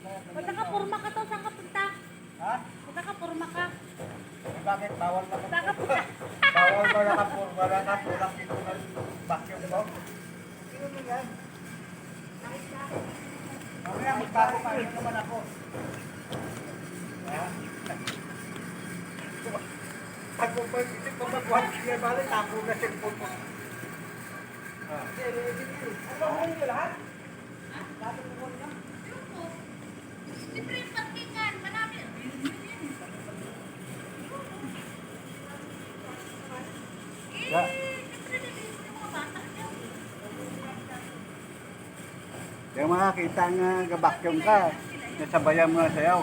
Pag nakapurma ka to, saan ka punta? Ha? Pag nakapurma ka, Bakit bawal na saan ka punta? bawal ba nakapurma na natulak dito ng vacuum mo? Sino mo yan? Mamaya magbago pa rin naman ako. Ha? Ako pa isip ko mag-watch niya balik, tapo na cellphone mo. Ano mo nyo lahat? Siyempre yung parkingan, marami. Ya. Siyempre nilinis yung mga bata niya. Yung mga kita nga gabakyong ka, nasabayan mo na sayaw.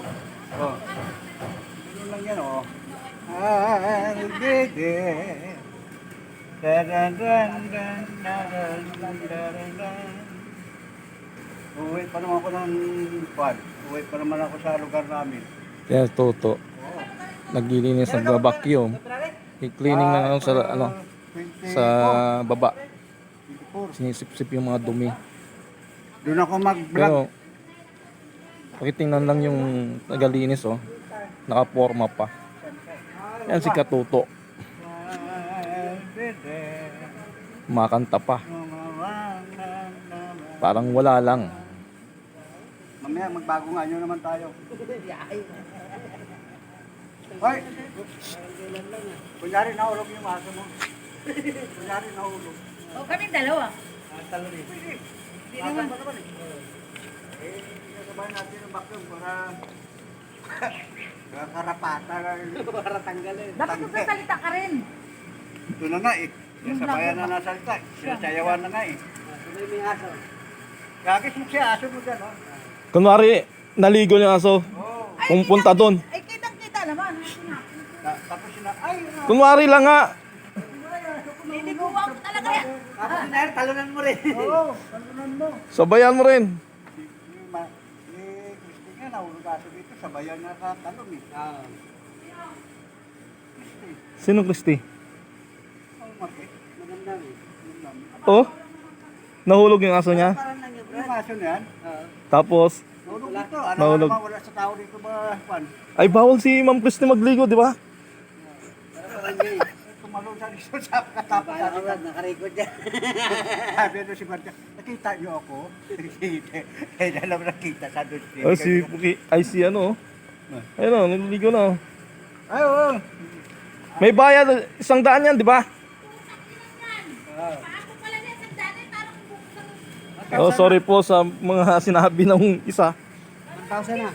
Oh. Yun lang yan, oh. Dede. Uwi pa naman ako ng kwan. Uwi pa naman ako sa lugar namin. Kaya Toto, naglilinis ng vacuum. I-cleaning na lang sa ano, sa baba. 24. Sinisip-sip yung mga dumi. Doon ako mag-vlog. Pero pakitingnan lang yung nagalinis oh. Nakaporma pa. Yan si Katuto. Makanta pa. Parang wala lang. Mamaya magbago nga nyo naman tayo. Hoy! Kunyari nahulog yung aso mo. Kunyari nahulog. O, kaming dalawa. Talo rin. Hindi naman. Sabahin natin yung vacuum para karapata. Para tanggalin. Dapat magsasalita ka rin. Ito na nga eh. Sabayan na nasalita. Sinasayawan na nga eh. May may aso. Gagis mo siya aso mo dyan, oh. Kunwari, naligo yung aso. Pumunta doon. Ay, kitang-kita naman. Tapos sina, ay! Kunwari lang nga. Niliguan ko talaga yan. Tapos sina, talunan mo rin. Oo, talunan mo. Sabayan mo rin. Christy nga, nahulog aso dito. Sabayan na ka talon eh. Christy. Sino Christy? Ang maki. Maganda eh. Oh? Nahulog yung aso niya. Parang lang yung aso na yan. Tapos, Nahulog dito. Ano Nahulog. naman wala sa tao dito ba? Juan? ay bawal si Ma'am Christy magligo, di ba? Tumalong sa dito sa katapos sa dito. Nakarecord yan. Sabi doon si Marta, nakita niyo ako? Eh, alam nakita sa doon. Oh, si Puki, ay si ano. oh. Ayun oh, naliligo na. oh. Ay, oo. May bayad, 100 yan, di ba? Paako pala niya sa dati, parang buksan. Oh, sorry po sa mga sinabi ng isa. 1,000 na.